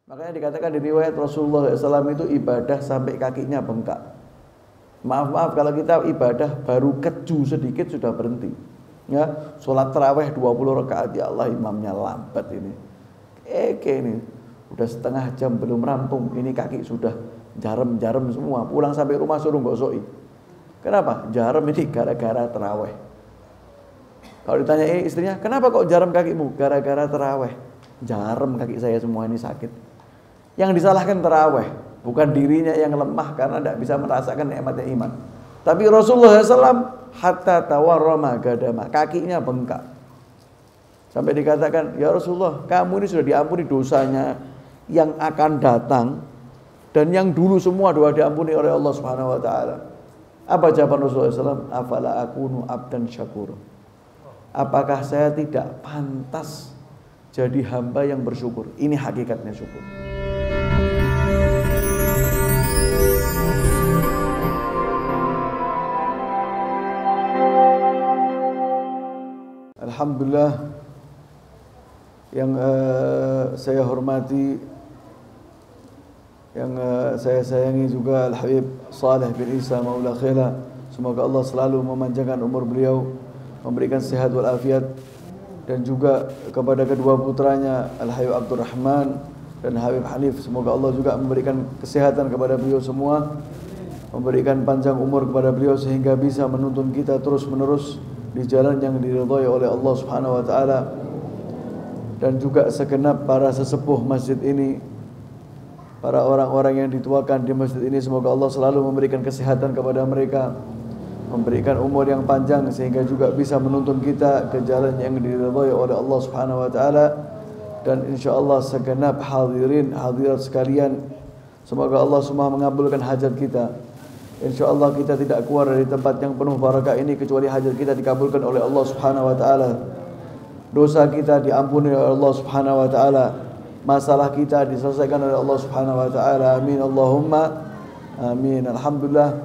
Makanya dikatakan di riwayat Rasulullah SAW itu ibadah sampai kakinya bengkak. Maaf kalau kita ibadah baru keju sedikit sudah berhenti. Ya, sholat taraweh 20 rakaat, ya Allah imamnya lambat ini. Ini udah setengah jam belum rampung, ini kaki sudah jarem-jarem semua. Pulang sampai rumah suruh gosoi. Kenapa? Jarem ini gara-gara taraweh. Kalau ditanya istrinya, kenapa kok jarem kakimu? Gara-gara taraweh. Jarem kaki saya semua ini sakit. Yang disalahkan taraweh, bukan dirinya yang lemah karena tidak bisa merasakan nikmatnya iman. Tapi Rasulullah SAW hatta tawarrama gadama, kakinya bengkak. Sampai dikatakan, ya Rasulullah, kamu ini sudah diampuni dosanya yang akan datang dan yang dulu semua doa diampuni oleh Allah Subhanahu wa taala. Apa jawaban Rasulullah SAW? Afala akunu abdan syakur. Apakah saya tidak pantas jadi hamba yang bersyukur? Ini hakikatnya syukur. Alhamdulillah, yang saya hormati, yang saya sayangi juga Al-Habib Saleh bin Isa Maula Khila. Semoga Allah selalu memanjangkan umur beliau, memberikan sehat walafiat, dan juga kepada kedua putranya Al-Habib Abdurrahman dan Habib Hanif. Semoga Allah juga memberikan kesehatan kepada beliau semua, memberikan panjang umur kepada beliau sehingga bisa menuntun kita terus-menerus di jalan yang diridhai oleh Allah Subhanahu wa taala. Dan juga segenap para sesepuh masjid ini, para orang-orang yang dituakan di masjid ini, semoga Allah selalu memberikan kesehatan kepada mereka, memberikan umur yang panjang sehingga juga bisa menuntun kita ke jalan yang diridhai oleh Allah Subhanahu wa taala. Dan insyaallah segenap hadirin hadirat sekalian, semoga Allah semua mengabulkan hajat kita. InsyaAllah kita tidak keluar dari tempat yang penuh barakah ini kecuali hajat kita dikabulkan oleh Allah Subhanahu wa taala. Dosa kita diampuni oleh Allah Subhanahu wa taala. Masalah kita diselesaikan oleh Allah Subhanahu wa taala. Amin Allahumma amin. Alhamdulillah,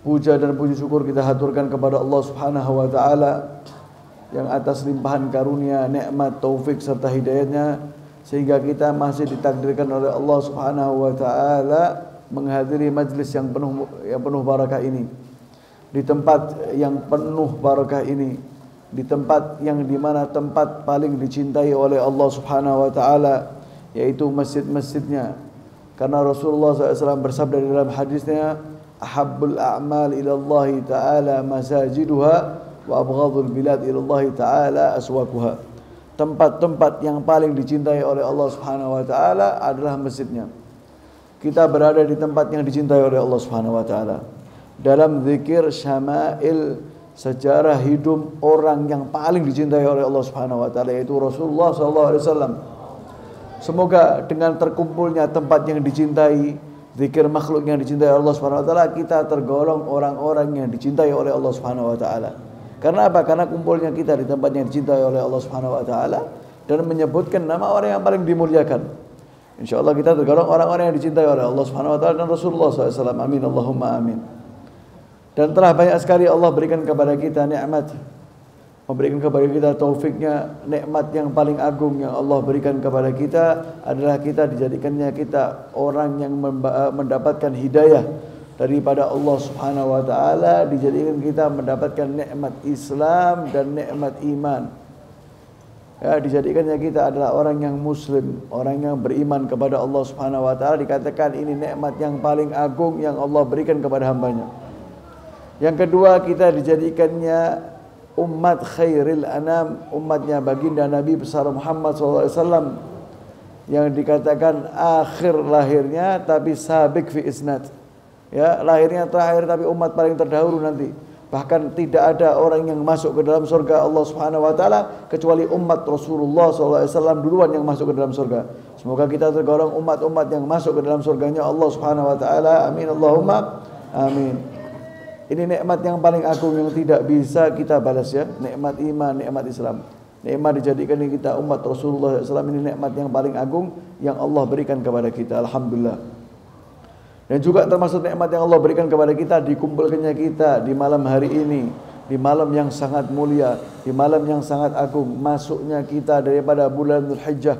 puja dan puji syukur kita haturkan kepada Allah Subhanahu wa taala yang atas limpahan karunia, nikmat, taufik serta hidayahnya sehingga kita masih ditakdirkan oleh Allah Subhanahu wa taala menghadiri majlis yang penuh barakah ini, di tempat yang penuh barakah ini, di tempat yang dimana tempat paling dicintai oleh Allah Subhanahu wa taala, yaitu masjid-masjidnya. Karena Rasulullah SAW bersabda dalam hadisnya, ahabbul a'mal ila Allah taala masajiduha wa abghadul bilad ila Allah taala aswaquha. Tempat-tempat yang paling dicintai oleh Allah Subhanahu wa taala adalah masjidnya. Kita berada di tempat yang dicintai oleh Allah Subhanahu wa taala. Dalam zikir syama'il, sejarah hidup orang yang paling dicintai oleh Allah Subhanahu wa taala, yaitu Rasulullah sallallahu alaihi wasallam. Semoga dengan terkumpulnya tempat yang dicintai, zikir makhluk yang dicintai oleh Allah Subhanahu wa taala, kita tergolong orang-orang yang dicintai oleh Allah Subhanahu wa taala. Karena apa? Karena kumpulnya kita di tempat yang dicintai oleh Allah Subhanahu wa taala dan menyebutkan nama orang yang paling dimuliakan. InsyaAllah kita tergolong orang-orang yang dicintai oleh Allah Subhanahu wa taala dan Rasulullah SAW. Amin Allahumma amin. Dan telah banyak sekali Allah berikan kepada kita nikmat, memberikan kepada kita taufiknya. Nikmat yang paling agung yang Allah berikan kepada kita adalah kita dijadikannya kita orang yang mendapatkan hidayah daripada Allah Subhanahu wa taala, dijadikan kita mendapatkan nikmat Islam dan nikmat iman. Ya, dijadikannya kita adalah orang yang muslim, orang yang beriman kepada Allah Subhanahu wa taala. Dikatakan ini nikmat yang paling agung yang Allah berikan kepada hambanya. Yang kedua, kita dijadikannya umat khairil anam, umatnya baginda Nabi besar Muhammad SAW, yang dikatakan akhir lahirnya tapi sabiq fi isnad. Ya, lahirnya terakhir tapi umat paling terdahulu nanti. Bahkan tidak ada orang yang masuk ke dalam surga Allah Subhanahu wa taala kecuali umat Rasulullah SAW duluan yang masuk ke dalam surga. Semoga kita tergolong umat-umat yang masuk ke dalam surganya Allah Subhanahu wa taala. Amin Allahumma amin. Ini nikmat yang paling agung yang tidak bisa kita balas, ya. Nikmat iman, nikmat Islam. Nikmat dijadikan kita umat Rasulullah SAW, ini nikmat yang paling agung yang Allah berikan kepada kita. Alhamdulillah. Dan juga termasuk nikmat yang Allah berikan kepada kita, dikumpulkannya kita di malam hari ini, di malam yang sangat mulia, di malam yang sangat agung, masuknya kita daripada bulan Dzulhijjah,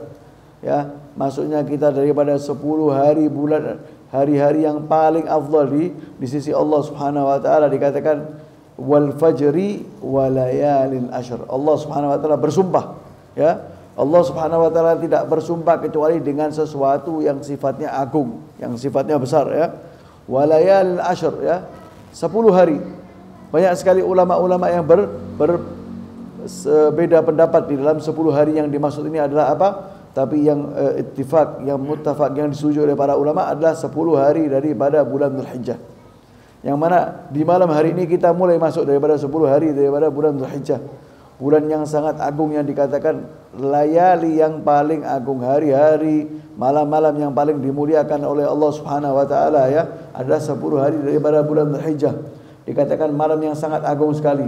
ya, masuknya kita daripada 10 hari bulan hari-hari yang paling afdal di sisi Allah Subhanahu wa taala. Dikatakan wal fajri wa layalin ashr. Allah Subhanahu wa taala bersumpah, ya. Allah Subhanahu wa taala tidak bersumpah kecuali dengan sesuatu yang sifatnya agung, yang sifatnya besar, ya. Wa layalin ashr, ya. 10 hari. Banyak sekali ulama-ulama yang berbeda pendapat di dalam 10 hari yang dimaksud ini adalah apa. Tapi yang ittifaq, yang muttafaq, yang disetujui oleh para ulama adalah 10 hari daripada bulan Dzulhijjah. Yang mana di malam hari ini kita mulai masuk daripada 10 hari daripada bulan Dzulhijjah. Bulan yang sangat agung yang dikatakan layali yang paling agung, hari-hari, malam-malam yang paling dimuliakan oleh Allah Subhanahu wa taala, ya, adalah 10 hari daripada bulan Dzulhijjah. Dikatakan malam yang sangat agung sekali.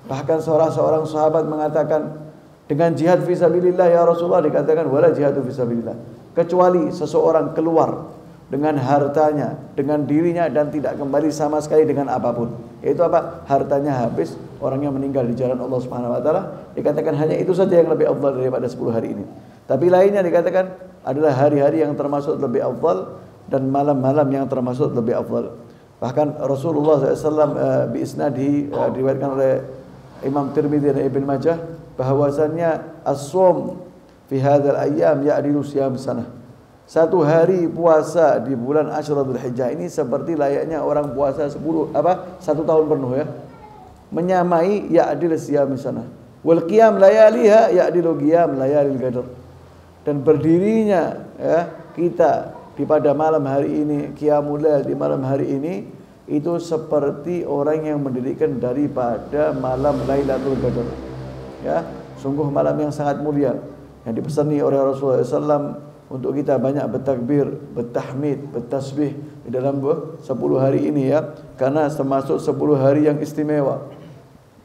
Bahkan seorang sahabat mengatakan, dengan jihad fisabilillah ya Rasulullah, dikatakan wala jihadu fisabilillah, kecuali seseorang keluar dengan hartanya, dengan dirinya, dan tidak kembali sama sekali dengan apapun. Yaitu apa? Hartanya habis, orangnya meninggal di jalan Allah Subhanahu wa taala. Dikatakan hanya itu saja yang lebih afdal daripada 10 hari ini. Tapi lainnya dikatakan adalah hari-hari yang termasuk lebih afdal dan malam-malam yang termasuk lebih afdal. Bahkan Rasulullah SAW bi isnadhi diriwayatkan oleh Imam Tirmidzi dan Ibnu Majah bahwasannya as-shaum fi hadzal ayyam ya'dilu siyam sanah. Satu hari puasa di bulan Asyuratul Hijjah ini seperti layaknya orang puasa 1 tahun penuh, ya. Menyamai ya'dil siyam sanah. Wal qiyam layaliha ya'dilu qiyam layalil qadr. Dan berdirinya, ya, kita di pada malam hari ini, qiyamul lail di malam hari ini, itu seperti orang yang mendirikan daripada malam Lailatul Qadar. Ya, sungguh malam yang sangat mulia yang dipesani oleh Rasulullah SAW untuk kita banyak bertakbir, bertahmid, bertasbih di dalam 10 hari ini, ya, karena termasuk 10 hari yang istimewa.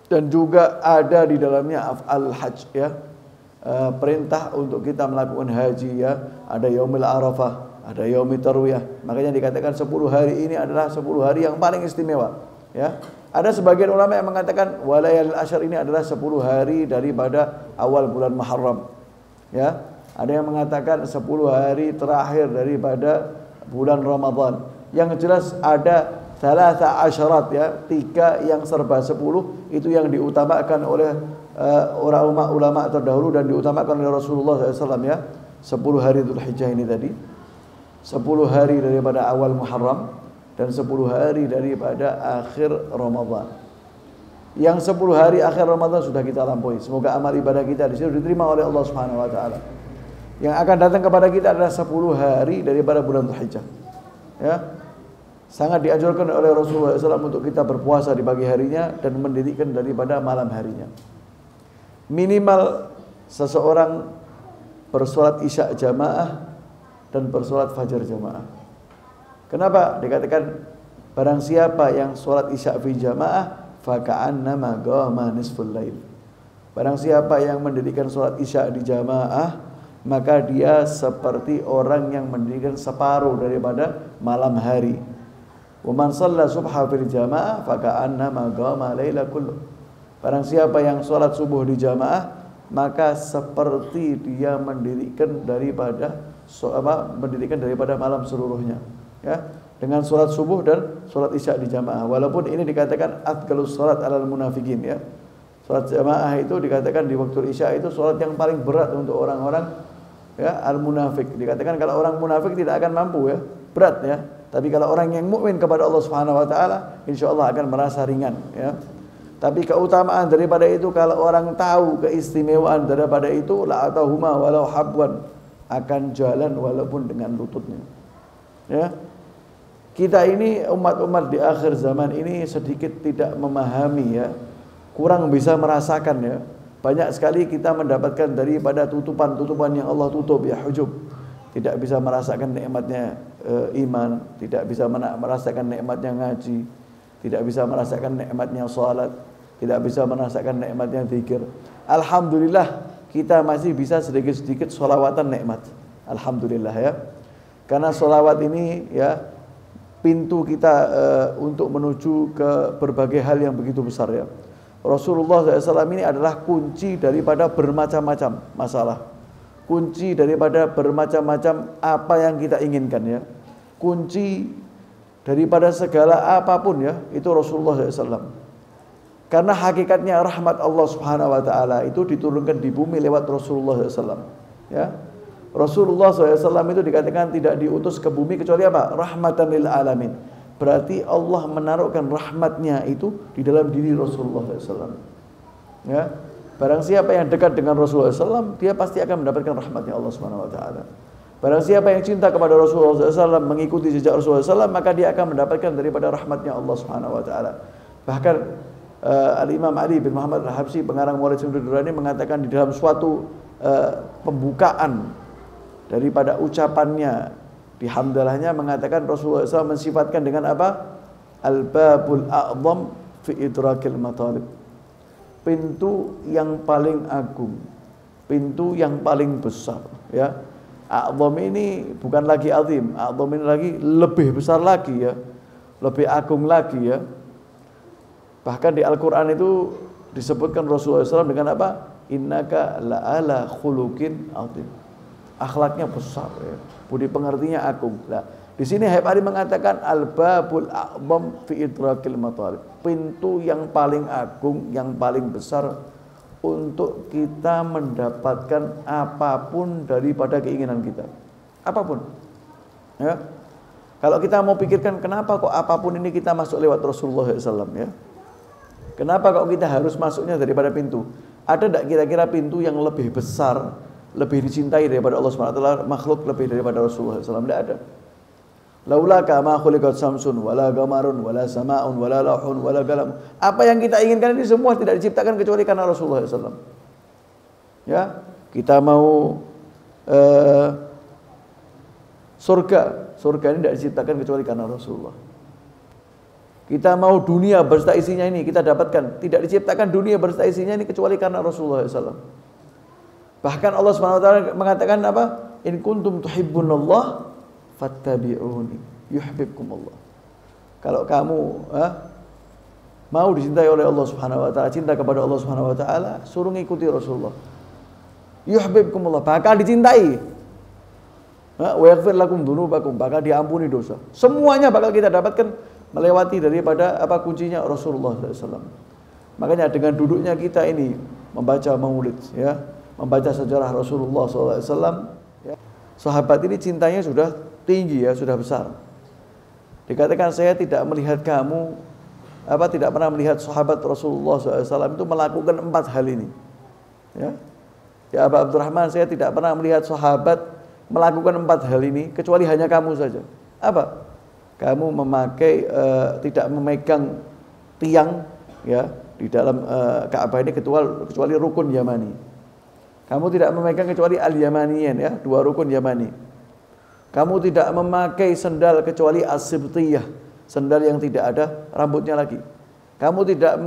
Dan juga ada di dalamnya af'al hajj, ya, perintah untuk kita melakukan haji, ya. Ada yaumil arafah, ada yaumil tarwiyah. Makanya dikatakan 10 hari ini adalah 10 hari yang paling istimewa, ya. Ada sebagian ulama yang mengatakan walayal asyar ini adalah 10 hari daripada awal bulan Muharram, ya. Ada yang mengatakan 10 hari terakhir daripada bulan Ramadan. Yang jelas ada thalatha asyarat, ya, 3 yang serba 10 itu yang diutamakan oleh orang ulama terdahulu dan diutamakan oleh Rasulullah SAW, ya. 10 hari Dzulhijjah ini tadi, 10 hari daripada awal Muharram, dan 10 hari daripada akhir Ramadan. Yang 10 hari akhir Ramadan sudah kita lampaui. Semoga amal ibadah kita di situ diterima oleh Allah Subhanahu wa taala. Yang akan datang kepada kita adalah 10 hari daripada bulan Dzulhijjah. Ya. Sangat dianjurkan oleh Rasulullah SAW untuk kita berpuasa di pagi harinya dan mendirikan daripada malam harinya. Minimal seseorang bersolat isya jamaah dan bersolat fajar jamaah. Kenapa? Dikatakan barang siapa yang solat isya fi jamaah faka'annama qama nisful lail. Barang siapa yang mendirikan solat isya di jamaah, maka dia seperti orang yang mendirikan separuh daripada malam hari. Wa man shalla subha fil jamaah faka'annama qama laila kullu. Barang siapa yang solat subuh di jamaah, maka seperti dia mendirikan daripada malam seluruhnya, ya, dengan solat subuh dan solat isya di jamaah. Walaupun ini dikatakan atqalus salat alal munafiqin, ya. Solat jamaah itu dikatakan di waktu isya itu solat yang paling berat untuk orang-orang, ya, al munafik. Dikatakan kalau orang munafik tidak akan mampu, ya, berat, ya. Tapi kalau orang yang mukmin kepada Allah Subhanahu wa taala, insyaallah akan merasa ringan, ya. Tapi keutamaan daripada itu, kalau orang tahu keistimewaan daripada itu, la atahuma walau habwan, akan jalan walaupun dengan lututnya, ya. Kita ini umat-umat di akhir zaman ini sedikit tidak memahami, ya, kurang bisa merasakan, ya. Banyak sekali kita mendapatkan daripada tutupan-tutupan yang Allah tutup, ya, hujub. Tidak bisa merasakan nikmatnya iman, tidak bisa merasakan nikmatnya ngaji, tidak bisa merasakan nikmatnya salat, tidak bisa merasakan nikmatnya zikir. Alhamdulillah kita masih bisa sedikit-sedikit sholawatan nikmat. Alhamdulillah, ya. Karena sholawat ini, ya, pintu kita untuk menuju ke berbagai hal yang begitu besar, ya. Rasulullah SAW ini adalah kunci daripada bermacam-macam masalah. kunci daripada bermacam-macam apa yang kita inginkan ya. Kunci daripada segala apapun ya, itu Rasulullah SAW. Karena hakikatnya rahmat Allah Subhanahu wa taala itu diturunkan di bumi lewat Rasulullah SAW. Ya. Rasulullah SAW itu dikatakan tidak diutus ke bumi kecuali apa? Rahmatan lil alamin. Berarti Allah menaruhkan rahmatnya itu di dalam diri Rasulullah SAW. Ya. Barang siapa yang dekat dengan Rasulullah SAW, dia pasti akan mendapatkan rahmatnya Allah Subhanahu wa taala. Barang siapa yang cinta kepada Rasulullah SAW, mengikuti jejak Rasulullah SAW, maka dia akan mendapatkan daripada rahmatnya Allah Subhanahu wa taala. Bahkan Al-Imam Ali bin Muhammad Al-Habsyi, pengarang Maulid Sunnah Durrani, mengatakan di dalam suatu pembukaan daripada ucapannya di hamdalahnya, mengatakan Rasulullah SAW mensifatkan dengan apa? Al-babul a'zam fi idrakil matalib. Pintu yang paling agung, pintu yang paling besar ya. A'zam ini bukan lagi azim, a'zam ini lagi lebih besar lagi ya, lebih agung lagi ya. Bahkan di Al-Quran itu disebutkan Rasulullah SAW dengan apa? Innaka la'ala khuluqin azim. Akhlaknya besar ya, budi pengertiannya agung. Nah, di sini Habib Ali mengatakan al-babul a'zam fi idrakil matalib. Pintu yang paling agung, yang paling besar untuk kita mendapatkan apapun daripada keinginan kita. Apapun. Ya. Kalau kita mau pikirkan kenapa kok apapun ini kita masuk lewat Rasulullah SAW ya. Kenapa kok kita harus masuknya daripada pintu? Ada tidak kira-kira pintu yang lebih besar, lebih dicintai daripada Allah SWT, makhluk lebih daripada Rasulullah SAW? Tidak ada. Laula kama khuliqat samsun wala qamarun wala samaun wala lauhun wala qalam. Apa yang kita inginkan ini semua tidak diciptakan kecuali karena Rasulullah SAW. Ya, kita mau surga ini tidak diciptakan kecuali karena Rasulullah. Kita mau dunia berserta isinya ini kita dapatkan, tidak diciptakan dunia berserta isinya ini kecuali karena Rasulullah SAW. Bahkan Allah SWT mengatakan apa? In kuntum tuhibbunallah fattabi'uni yuhibbukumullah. Kalau kamu mau dicintai oleh Allah Subhanahu wa taala, cinta kepada Allah Subhanahu wa taala, suruh ngikuti Rasulullah. Yuhibbukumullah, bakal dicintai. Wa yaghfir lakum dzunubakum, bakal diampuni dosa. Semuanya bakal kita dapatkan melewati daripada apa kuncinya Rasulullah SAW. Makanya dengan duduknya kita ini membaca maulid ya, membaca sejarah Rasulullah SAW ya. Sahabat ini cintanya sudah tinggi ya, sudah besar. Dikatakan saya tidak melihat kamu tidak pernah melihat sahabat Rasulullah SAW itu melakukan 4 hal ini. Ya, ya Abu Abdurrahman, saya tidak pernah melihat sahabat melakukan 4 hal ini kecuali hanya kamu saja. Apa? Kamu memakai tidak memegang tiang ya di dalam Ka'bah ini kecuali rukun Yamani. Kamu tidak memegang kecuali al-Yamaniyin ya, 2 rukun Yamani. Kamu tidak memakai sendal kecuali as-sibtiyah, sendal yang tidak ada rambutnya lagi. Kamu tidak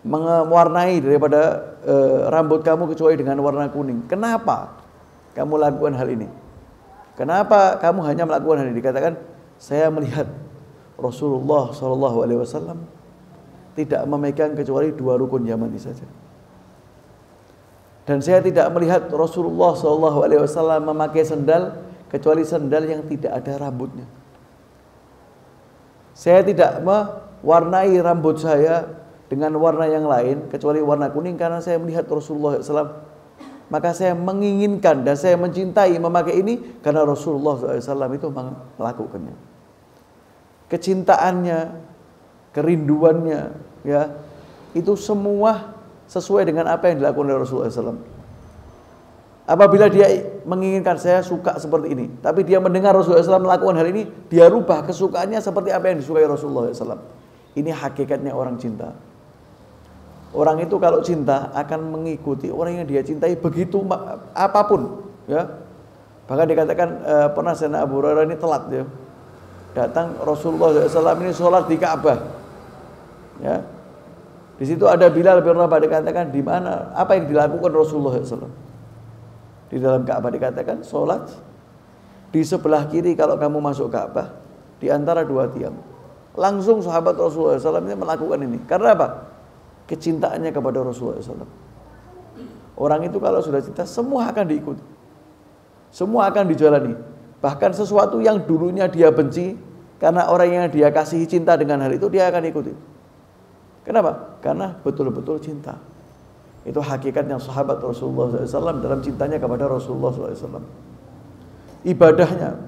mewarnai daripada rambut kamu kecuali dengan warna kuning. Kenapa kamu lakukan hal ini? Kenapa kamu hanya melakukan hal ini? Dikatakan saya melihat Rasulullah SAW tidak memegang kecuali 2 rukun Yamani saja. Dan saya tidak melihat Rasulullah SAW memakai sendal kecuali sendal yang tidak ada rambutnya. Saya tidak mewarnai rambut saya dengan warna yang lain kecuali warna kuning karena saya melihat Rasulullah SAW. Maka saya menginginkan dan saya mencintai memakai ini karena Rasulullah SAW itu melakukannya. Kecintaannya, kerinduannya, ya itu semua sesuai dengan apa yang dilakukan oleh Rasulullah SAW. Apabila dia menginginkan saya suka seperti ini, tapi dia mendengar Rasulullah SAW melakukan hal ini, dia rubah kesukaannya seperti apa yang disukai Rasulullah SAW. Ini hakikatnya orang cinta. Orang itu kalau cinta akan mengikuti orang yang dia cintai begitu apapun. Ya. Bahkan dikatakan pernah Sayyidina Abu Hurairah ini telat ya. Datang Rasulullah SAW ini sholat di Ka'bah. Ya. Di situ ada Bilal bin Rabah, dikatakan di mana apa yang dilakukan Rasulullah SAW. Di dalam Ka'bah dikatakan sholat di sebelah kiri kalau kamu masuk Ka'bah di antara 2 tiang. Langsung sahabat Rasulullah SAW ini melakukan ini. Karena apa? Kecintaannya kepada Rasulullah SAW. Orang itu kalau sudah cinta, semua akan diikuti. Semua akan dijalani. Bahkan sesuatu yang dulunya dia benci, karena orang yang dia kasihi cinta dengan hal itu, dia akan ikuti. Kenapa? Karena betul-betul cinta. Itu hakikatnya sahabat Rasulullah SAW dalam cintanya kepada Rasulullah SAW. Ibadahnya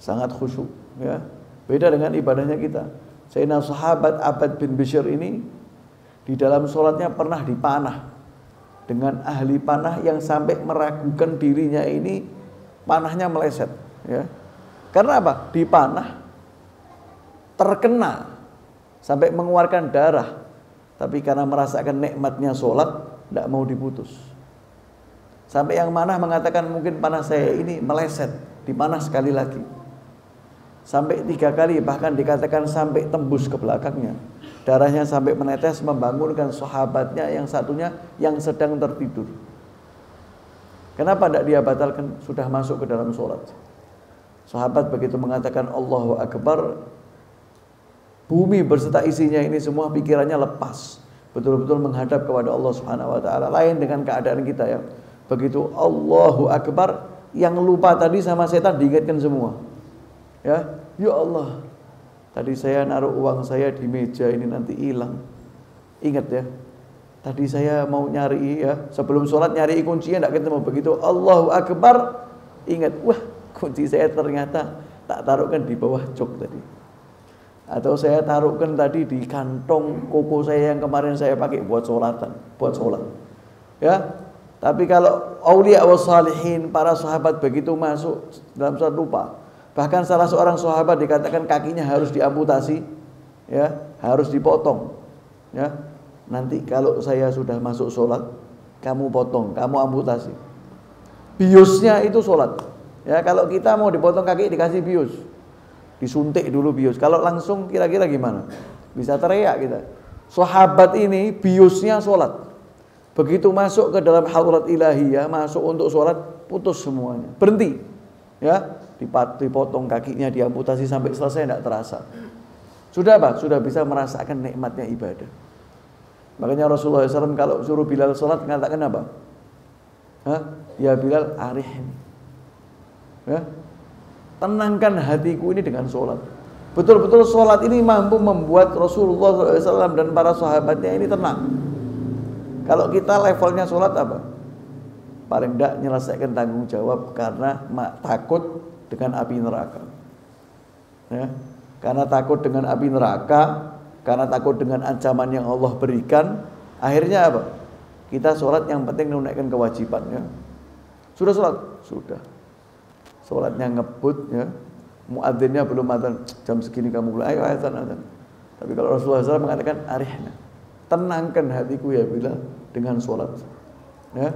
sangat khusyuk, ya. Beda dengan ibadahnya kita. Sayyidina sahabat Abbad bin Bishr ini di dalam sholatnya pernah dipanah dengan ahli panah yang sampai meragukan dirinya ini panahnya meleset, ya. Karena apa? Dipanah terkena sampai mengeluarkan darah, tapi karena merasakan nikmatnya sholat tidak mau diputus. Sampai yang manah mengatakan mungkin panah saya ini meleset, dipanah sekali lagi. Sampai 3 kali, bahkan dikatakan sampai tembus ke belakangnya. Darahnya sampai menetes, membangunkan sahabatnya yang satunya yang sedang tertidur. Kenapa tidak dia batalkan? Sudah masuk ke dalam sholat. Sahabat begitu mengatakan Allahu Akbar, bumi berserta isinya ini semua pikirannya lepas, betul-betul menghadap kepada Allah Subhanahu wa taala. Lain dengan keadaan kita, ya. Begitu Allahu Akbar, yang lupa tadi sama setan diingatkan semua. Ya Allah, tadi saya naruh uang saya di meja ini nanti hilang. Ingat, ya. Tadi saya mau nyari, ya, sebelum sholat nyari kuncinya tidak ketemu. Begitu Allahu Akbar, ingat, wah, kunci saya ternyata tak taruhkan di bawah jok tadi. Atau saya taruhkan tadi di kantong koko saya yang kemarin saya pakai buat sholatan, buat sholat. Ya, tapi kalau aulia wa salihin, para sahabat begitu masuk dalam sholat lupa. Bahkan salah seorang sahabat dikatakan kakinya harus diamputasi, ya, harus dipotong. Ya, nanti kalau saya sudah masuk sholat, kamu potong, kamu amputasi. Biusnya itu sholat. Ya, kalau kita mau dipotong kaki dikasih bius. Disuntik dulu bius. Kalau langsung kira-kira gimana? Bisa teriak kita. Sahabat ini biusnya sholat. Begitu masuk ke dalam hadrat ilahiyah, masuk untuk sholat, putus semuanya, berhenti. Ya, dipotong kakinya, diamputasi sampai selesai, tidak terasa. Sudah apa? Sudah bisa merasakan nikmatnya ibadah. Makanya Rasulullah SAW kalau suruh Bilal sholat mengatakan apa? Ya Bilal, arihni. Ya, tenangkan hatiku ini dengan sholat. Betul-betul sholat ini mampu membuat Rasulullah SAW dan para sahabatnya ini tenang. Kalau kita levelnya sholat apa? Paling tidak menyelesaikan tanggung jawab karena takut dengan api neraka. Ya, karena takut dengan api neraka, karena takut dengan ancaman yang Allah berikan. Akhirnya apa? Kita sholat yang penting menunaikan kewajibannya. Sudah sholat? Sudah. Sholatnya ngebut, ya. Muadzinnya belum adzan, jam segini kamu mulai, ayo adzan. Tapi kalau Rasulullah SAW mengatakan arihna, tenangkan hatiku ya Bilal dengan sholat. Ya,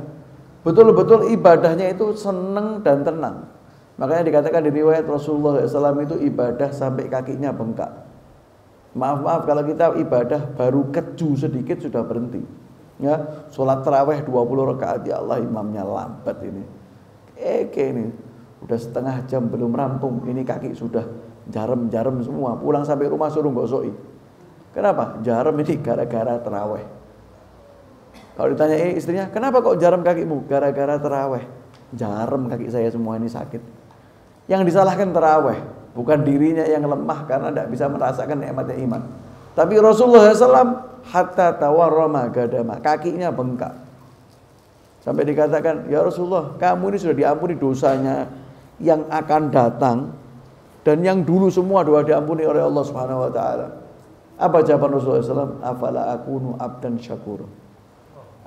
betul-betul ibadahnya itu senang dan tenang. Makanya dikatakan di riwayat Rasulullah SAW itu ibadah sampai kakinya bengkak. Maaf kalau kita ibadah baru keju sedikit sudah berhenti. Ya, sholat tarawih 20 rakaat, ya Allah imamnya lambat ini. Ini udah setengah jam belum rampung, ini kaki sudah jarem-jarem semua. Pulang sampai rumah suruh gosoi. Kenapa? Jarem ini gara-gara tarawih. Kalau ditanya istrinya, kenapa kok jarem kakimu? Gara-gara tarawih. Jarem kaki saya semua ini sakit. Yang disalahkan tarawih, bukan dirinya yang lemah karena tidak bisa merasakan nikmatnya iman. Tapi Rasulullah SAW hatta tawarrama gadama, kakinya bengkak. Sampai dikatakan, ya Rasulullah, kamu ini sudah diampuni dosanya yang akan datang dan yang dulu semua doa diampuni oleh Allah Subhanahu wa taala. Apa jawaban Rasulullah SAW? Afala akunu abdan syakur.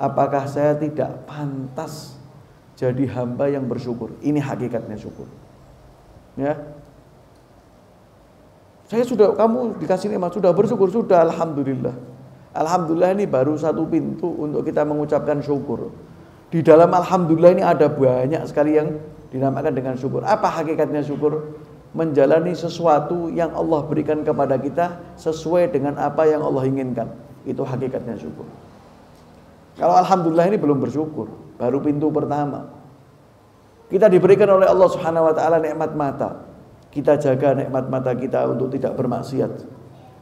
Apakah saya tidak pantas jadi hamba yang bersyukur? Ini hakikatnya syukur. Ya. Saya sudah, kamu dikasih nikmat, sudah bersyukur, sudah, alhamdulillah. Alhamdulillah ini baru satu pintu untuk kita mengucapkan syukur. Di dalam alhamdulillah ini ada banyak sekali yang dinamakan dengan syukur. Apa hakikatnya syukur? Menjalani sesuatu yang Allah berikan kepada kita sesuai dengan apa yang Allah inginkan. Itu hakikatnya syukur. Kalau alhamdulillah ini belum bersyukur, baru pintu pertama. Kita diberikan oleh Allah Subhanahu wa taala nikmat mata. Kita jaga nikmat mata kita untuk tidak bermaksiat.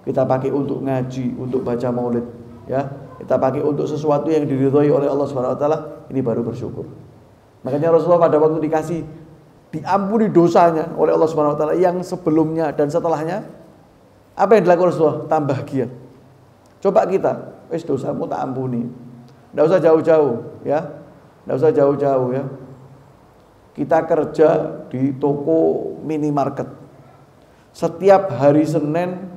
Kita pakai untuk ngaji, untuk baca maulid, ya. kita pakai untuk sesuatu yang diridhoi oleh Allah Subhanahu wa taala, ini baru bersyukur. Makanya Rasulullah pada waktu dikasih diampuni dosanya oleh Allah Subhanahu wa taala yang sebelumnya dan setelahnya, apa yang dilakukan Rasulullah? Tambah giat. Coba kita, wis dosamu tak ampuni. Enggak usah jauh-jauh ya. Enggak usah jauh-jauh ya. Kita kerja di toko minimarket. Setiap hari Senin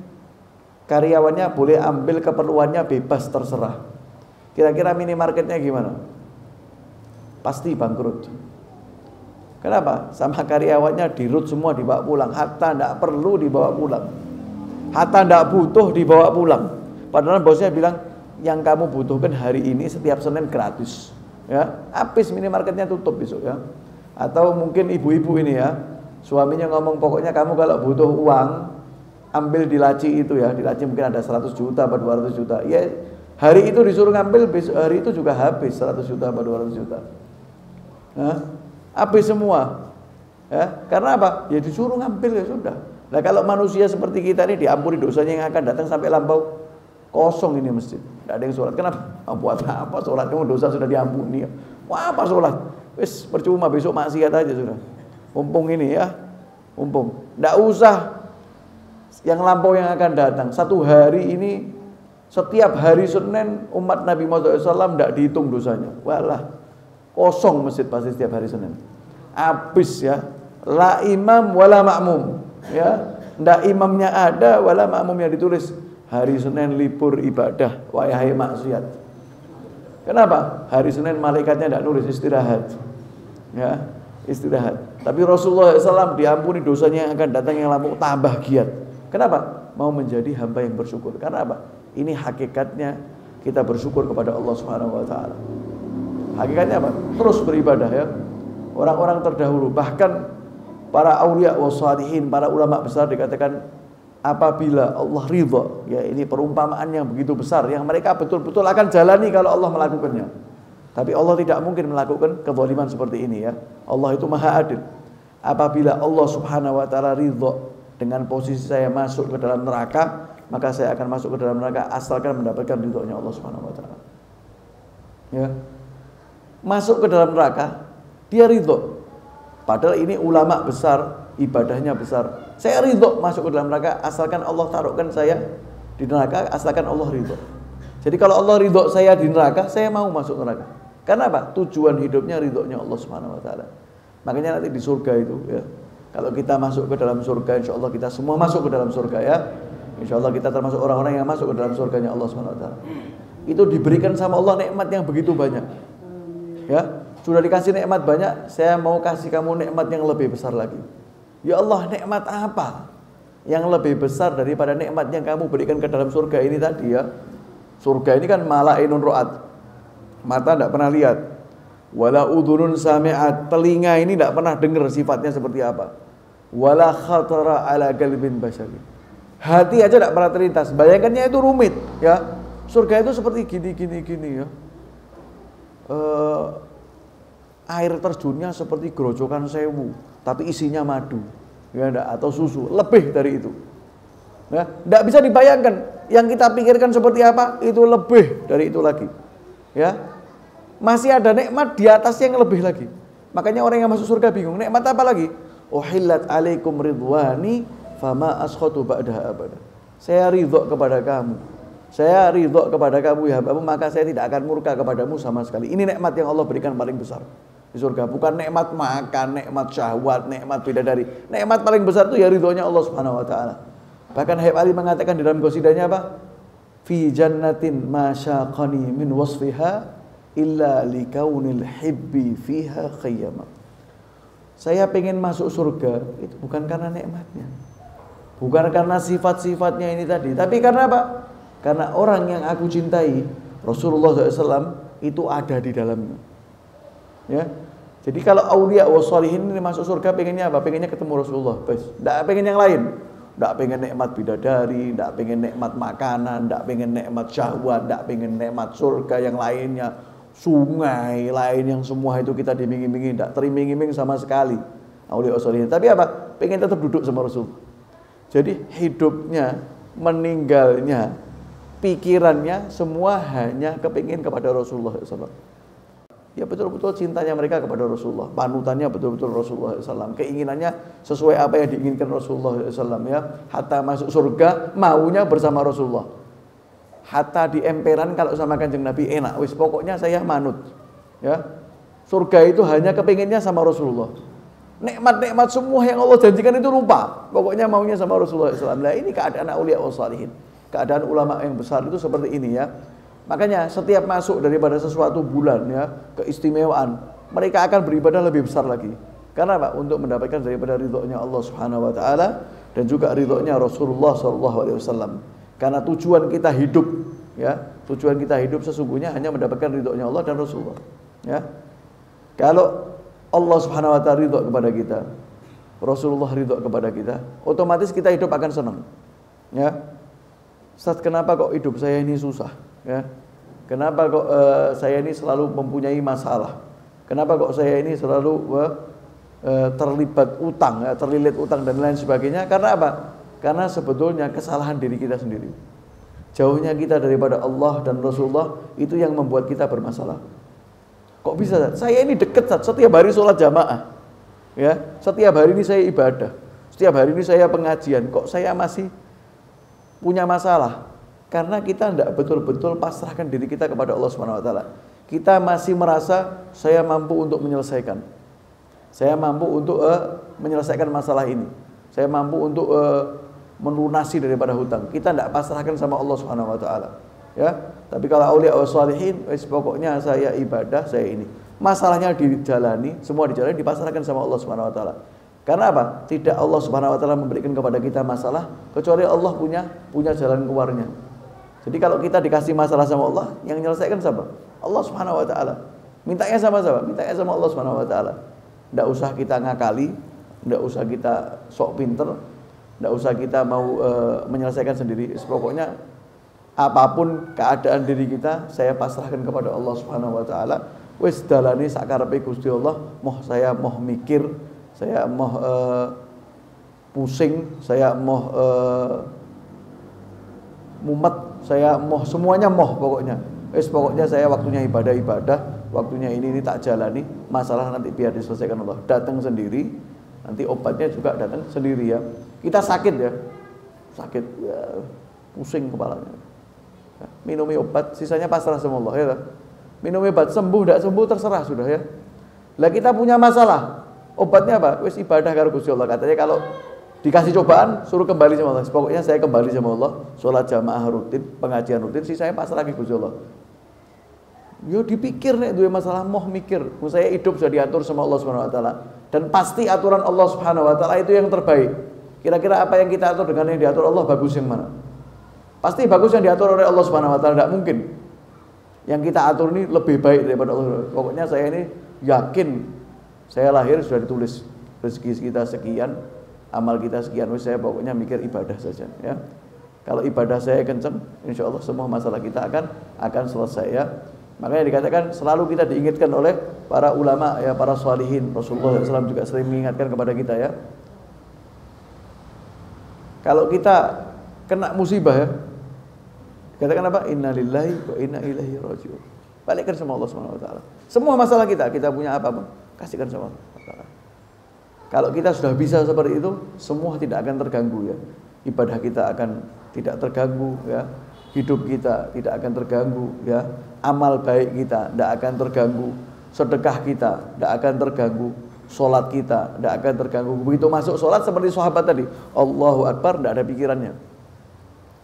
karyawannya boleh ambil keperluannya bebas terserah. Kira-kira minimarketnya gimana? Pasti bangkrut. Kenapa? Sama karyawannya dirut semua dibawa pulang. Hatta tidak perlu dibawa pulang. Hatta tidak butuh dibawa pulang. Padahal bosnya bilang yang kamu butuhkan hari ini setiap Senin gratis. Ya, habis minimarketnya tutup besok ya. Atau mungkin ibu-ibu ini ya, suaminya ngomong pokoknya kamu kalau butuh uang ambil di laci itu ya, di laci mungkin ada 100 juta atau 200 juta. Ya, hari itu disuruh ngambil, besok hari itu juga habis 100 juta atau 200 juta. Nah, habis semua. Ya, karena apa? Ya disuruh ngambil ya sudah. Nah, kalau manusia seperti kita ini diampuni dosanya yang akan datang sampai lampau, kosong ini masjid. Tidak ada yang sholat. Kenapa? Buat apa sholat? Kamu dosa sudah diampuni. Wah, apa sholat? Wis percuma, besok maksiat aja sudah. Mumpung ini ya, mumpung. Tidak usah yang lampau yang akan datang. Satu hari ini, setiap hari Senin umat Nabi Muhammad SAW tidak dihitung dosanya. Walah, kosong masjid pasti setiap hari Senin. Habis ya, la imam wala makmum. Ya, tidak imamnya ada, wala makmum yang ditulis. Hari Senin libur ibadah, wahai maksiat. Kenapa? Hari Senin malaikatnya tidak nulis, istirahat. Ya, istirahat. Tapi Rasulullah SAW diampuni dosanya yang akan datang yang lampau, tambah giat. Kenapa? Mau menjadi hamba yang bersyukur. Karena apa? Ini hakikatnya kita bersyukur kepada Allah Subhanahu wa taala. Hakikatnya apa? Terus beribadah ya. Orang-orang terdahulu, bahkan para aulia wa shalihin, para ulama besar dikatakan apabila Allah ridha, ya ini perumpamaan yang begitu besar yang mereka betul-betul akan jalani kalau Allah melakukannya. Tapi Allah tidak mungkin melakukan kezaliman seperti ini ya. Allah itu maha adil. Apabila Allah Subhanahu wa taala ridha dengan posisi saya masuk ke dalam neraka, maka saya akan masuk ke dalam neraka asalkan mendapatkan ridhonya Allah Subhanahu wa taala. Ya. Masuk ke dalam neraka, dia ridho. Padahal ini ulama besar, ibadahnya besar. Saya ridho masuk ke dalam neraka asalkan Allah taruhkan saya di neraka, asalkan Allah ridho. Jadi kalau Allah ridho saya di neraka, saya mau masuk neraka. Karena apa? Tujuan hidupnya ridhonya Allah Subhanahu wa taala. Makanya nanti di surga itu ya. Kalau kita masuk ke dalam surga, insya Allah kita semua masuk ke dalam surga ya. Insya Allah kita termasuk orang-orang yang masuk ke dalam surganya Allah Subhanahu wa taala. Itu diberikan sama Allah nikmat yang begitu banyak. Ya, sudah dikasih nikmat banyak, saya mau kasih kamu nikmat yang lebih besar lagi. Ya Allah, nikmat apa yang lebih besar daripada nikmat yang kamu berikan ke dalam surga ini tadi ya? Surga ini kan malainun ru'at, mata tidak pernah lihat. Wala udhunun sami'at, telinga ini tidak pernah dengar sifatnya seperti apa. Wala khatara ala qalbin basyari, hati aja tidak pernah terlintas. Bayangkannya itu rumit ya. Surga itu seperti gini ya. Air terjunnya seperti gerojokan sewu, tapi isinya madu, ya enggak, atau susu, lebih dari itu. Ya, enggak bisa dibayangkan. Yang kita pikirkan seperti apa, itu lebih dari itu lagi. Ya, masih ada nikmat di atas yang lebih lagi. Makanya orang yang masuk surga bingung, nikmat apa lagi? Uhillat alaikum ridwani fama askhatu ba'daha abada. Saya ridho kepada kamu. Saya ridho kepada kamu ya hambamu, maka saya tidak akan murka kepadamu sama sekali. Ini nikmat yang Allah berikan paling besar di surga. Bukan nikmat makan, nikmat syahwat, nikmat bidadari. Nikmat paling besar itu ya ridhonya Allah Subhanahu wa taala. Bahkan Habib Ali mengatakan di dalam qasidahnya apa? Fi jannatin ma syaqani min wasfiha illa likaunil hibbi fiha khayyama. Saya pengen masuk surga itu bukan karena nikmatnya. Bukan karena sifat-sifatnya ini tadi, tapi karena apa? Karena orang yang aku cintai, Rasulullah SAW, itu ada di dalamnya. Ya, jadi kalau aulia wa shalihin ini masuk surga, pengennya apa? Pengennya ketemu Rasulullah. Tidak pengen yang lain. Tidak pengen nikmat bidadari, tidak pengen nikmat makanan, tidak pengen nikmat syahwat, tidak pengen nikmat surga yang lainnya, sungai lain yang semua itu kita diiming-imingi, tidak teriming-iming sama sekali. Aulia wa shalihin. Tapi apa? Pengen tetap duduk sama Rasul. Jadi hidupnya, meninggalnya, pikirannya semua hanya kepingin kepada Rasulullah SAW. Ya betul-betul cintanya mereka kepada Rasulullah, panutannya betul-betul Rasulullah SAW, keinginannya sesuai apa yang diinginkan Rasulullah SAW ya. Hatta masuk surga maunya bersama Rasulullah. Hatta di emperan kalau sama Kanjeng Nabi enak, wis pokoknya saya manut ya. Surga itu hanya kepinginnya sama Rasulullah. Nikmat-nikmat semua yang Allah janjikan itu lupa, pokoknya maunya sama Rasulullah SAW. Nah ini keadaan auliya wa salihin, keadaan ulama yang besar itu seperti ini ya. Makanya setiap masuk daripada sesuatu bulan ya, keistimewaan, mereka akan beribadah lebih besar lagi. Karena apa? Untuk mendapatkan daripada ridhonya Allah Subhanahu wa taala dan juga ridhonya Rasulullah sallallahu alaihi wasallam. Karena tujuan kita hidup ya, tujuan kita hidup sesungguhnya hanya mendapatkan ridhonya Allah dan Rasulullah ya. Kalau Allah Subhanahu wa taala ridho kepada kita, Rasulullah ridho kepada kita, otomatis kita hidup akan senang ya. Ustaz, kenapa kok hidup saya ini susah? Ya, kenapa kok saya ini selalu mempunyai masalah? Kenapa kok saya ini selalu terlibat utang, ya, terlilit utang dan lain sebagainya? Karena apa? Karena sebetulnya kesalahan diri kita sendiri. Jauhnya kita daripada Allah dan Rasulullah itu yang membuat kita bermasalah. Kok bisa? Saya ini deket, setiap hari sholat jamaah, ya, setiap hari ini saya ibadah, setiap hari ini saya pengajian. Kok saya masih punya masalah? Karena kita tidak betul-betul pasrahkan diri kita kepada Allah Subhanahu wa taala. Kita masih merasa saya mampu untuk menyelesaikan. Saya mampu untuk menyelesaikan masalah ini. Saya mampu untuk melunasi daripada hutang. Kita tidak pasrahkan sama Allah Subhanahu wa taala. Ya. Tapi kalau auliya wa shalihin, pokoknya saya ibadah, saya ini. Masalahnya dijalani, semua dijalani, dipasrahkan sama Allah Subhanahu wa taala. Karena apa? Tidak Allah Subhanahu wa taala memberikan kepada kita masalah kecuali Allah punya jalan keluarnya. Jadi kalau kita dikasih masalah sama Allah, yang menyelesaikan siapa? Allah Subhanahu wa taala. Mintanya sama siapa? Mintanya sama Allah Subhanahu wa taala. Enggak usah kita ngakali, enggak usah kita sok pinter, enggak usah kita mau menyelesaikan sendiri. Pokoknya apapun keadaan diri kita, saya pasrahkan kepada Allah Subhanahu wa taala. Wis dalane sakarepe Gusti Allah, moh saya moh mikir, saya moh pusing, saya moh mumet, saya moh semuanya moh pokoknya. Pokoknya saya waktunya ibadah, waktunya ini tak jalani, masalah nanti biar diselesaikan Allah. Datang sendiri, nanti obatnya juga datang sendiri ya. Kita sakit ya, sakit ya, pusing kepalanya. Ya, minumi obat, sisanya pasrah sama Allah ya. Minum obat, sembuh tidak sembuh terserah sudah ya. Lah kita punya masalah, obatnya apa? Wis ibadah karo Gusti Allah. Katanya kalau dikasih cobaan, suruh kembali sama Allah. Pokoknya saya kembali sama Allah, sholat jamaah rutin, pengajian rutin, sisanya pasrah lagi Gusti Allah. Yo dipikir nih, dua masalah moh mikir. Saya hidup sudah diatur sama Allah Subhanahu wa taala. Dan pasti aturan Allah Subhanahu wa taala itu yang terbaik. Kira-kira apa yang kita atur dengan yang diatur Allah bagus yang mana? Pasti bagus yang diatur oleh Allah Subhanahu wa taala, tidak mungkin yang kita atur ini lebih baik daripada Allah. Pokoknya saya ini yakin saya lahir sudah ditulis rezeki kita sekian, amal kita sekian, saya pokoknya mikir ibadah saja ya. Kalau ibadah saya kenceng, insya Allah semua masalah kita akan selesai ya. Makanya dikatakan selalu kita diingatkan oleh para ulama ya, para sholihin. Rasulullah SAW juga sering mengingatkan kepada kita ya. Kalau kita kena musibah ya, katakan apa? Inna lillahi wa inna ilaihi raji'un. Balikkan sama Allah Subhanahu wa taala. Semua masalah kita punya apa pun, kasihkan sama Allah. Kalau kita sudah bisa seperti itu, semua tidak akan terganggu ya. Ibadah kita akan tidak terganggu ya. Hidup kita tidak akan terganggu ya. Amal baik kita tidak akan terganggu. Sedekah kita tidak akan terganggu. Sholat kita tidak akan terganggu. Begitu masuk sholat seperti sahabat tadi, Allahu Akbar, tidak ada pikirannya.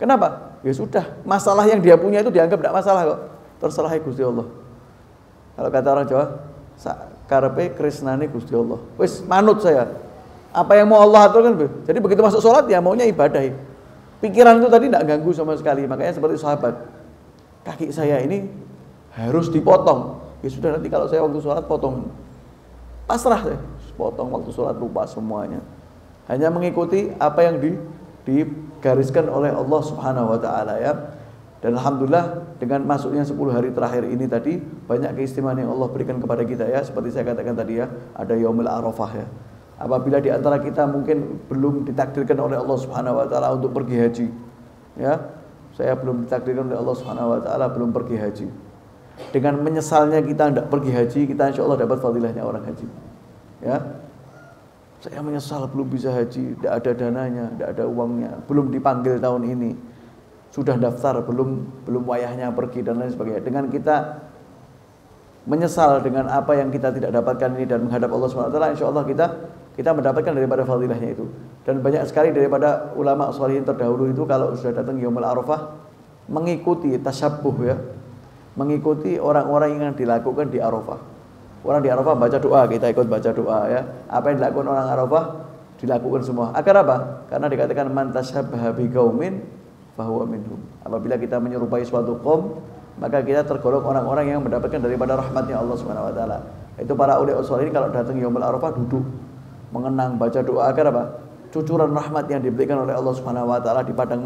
Kenapa? Ya sudah, masalah yang dia punya itu dianggap tidak masalah kok. Terserah Gusti Allah. Kalau kata orang Jawa, karepe krisnane Gusti Allah. Wis manut saya. Apa yang mau Allah aturkan. Jadi begitu masuk sholat ya maunya ibadah. Pikiran itu tadi tidak ganggu sama sekali. Makanya seperti sahabat, kaki saya ini harus dipotong. Ya sudah, nanti kalau saya waktu sholat potong. Pasrah saya, potong waktu sholat, lupa semuanya. Hanya mengikuti apa yang digariskan oleh Allah Subhanahu wa taala ya. Dan alhamdulillah dengan masuknya 10 hari terakhir ini tadi banyak keistimewaan yang Allah berikan kepada kita ya. Seperti saya katakan tadi ya, ada Yaumul Arafah ya. Apabila di antara kita mungkin belum ditakdirkan oleh Allah Subhanahu wa taala untuk pergi haji ya. saya belum ditakdirkan oleh Allah Subhanahu wa taala belum pergi haji. Dengan menyesalnya kita tidak pergi haji, kita insya Allah dapat fadilahnya orang haji. Ya, saya menyesal belum bisa haji, tidak ada dananya, tidak ada uangnya, belum dipanggil tahun ini, sudah daftar belum wayahnya pergi dan lain sebagainya. Dengan kita menyesal dengan apa yang kita tidak dapatkan ini dan menghadap Allah Subhanahu wa taala, insya Allah kita mendapatkan daripada fadilahnya itu. Dan banyak sekali daripada ulama sholihin terdahulu itu kalau sudah datang Yaumul Arafah mengikuti tasyabbuh, ya, mengikuti orang-orang yang dilakukan di Arafah. Orang di Arafah baca doa, kita ikut baca doa, ya. Apa yang dilakukan orang Arafah dilakukan semua. Agar apa? Karena dikatakan man tasyabbaha biqaumin fahuwa minhum. Apabila kita menyerupai suatu kaum, maka kita tergolong orang-orang yang mendapatkan daripada rahmatnya Allah Subhanahu wa taala. Itu para aulia sholihin kalau datang Yaumul Arafah duduk mengenang baca doa agar apa? Cucuran rahmat yang diberikan oleh Allah Subhanahu wa taala di padang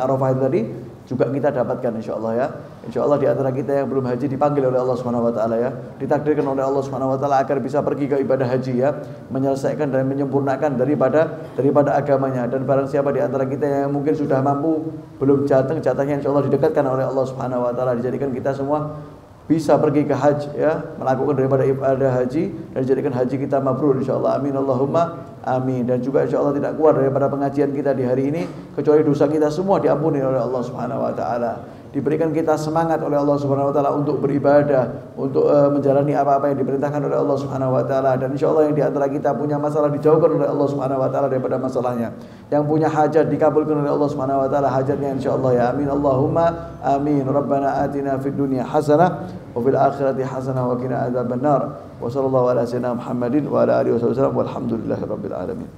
Arafah itu tadi juga kita dapatkan insyaallah, ya. Insyaallah di antara kita yang belum haji dipanggil oleh Allah Subhanahu wa taala, ya, ditakdirkan oleh Allah Subhanahu wa taala agar bisa pergi ke ibadah haji, ya, menyelesaikan dan menyempurnakan daripada agamanya. Dan barang siapa di antara kita yang mungkin sudah mampu belum jatahnya insyaallah didekatkan oleh Allah Subhanahu wa taala, dijadikan kita semua bisa pergi ke haji, ya, melakukan daripada ibadah haji dan dijadikan haji kita mabrur insyaallah. Amin Allahumma amin. Dan juga insyaallah tidak keluar daripada pengajian kita di hari ini kecuali dosa kita semua diampuni oleh Allah Subhanahu wa taala. Diberikan kita semangat oleh Allah Subhanahu wa taala untuk beribadah, untuk menjalani apa-apa yang diperintahkan oleh Allah Subhanahu wa taala. Dan insyaallah yang di antara kita punya masalah dijauhkan oleh Allah Subhanahu wa taala daripada masalahnya. Yang punya hajat dikabulkan oleh Allah Subhanahu wa taala hajatnya insyaallah, ya. Amin Allahumma amin. Rabbana atina fid dunya hasanah wa fil akhirati hasanah wa qina adzabannar. Wa sallallahu ala sayyidina Muhammadin wa ala alihi wasallam walhamdulillahirabbil alamin.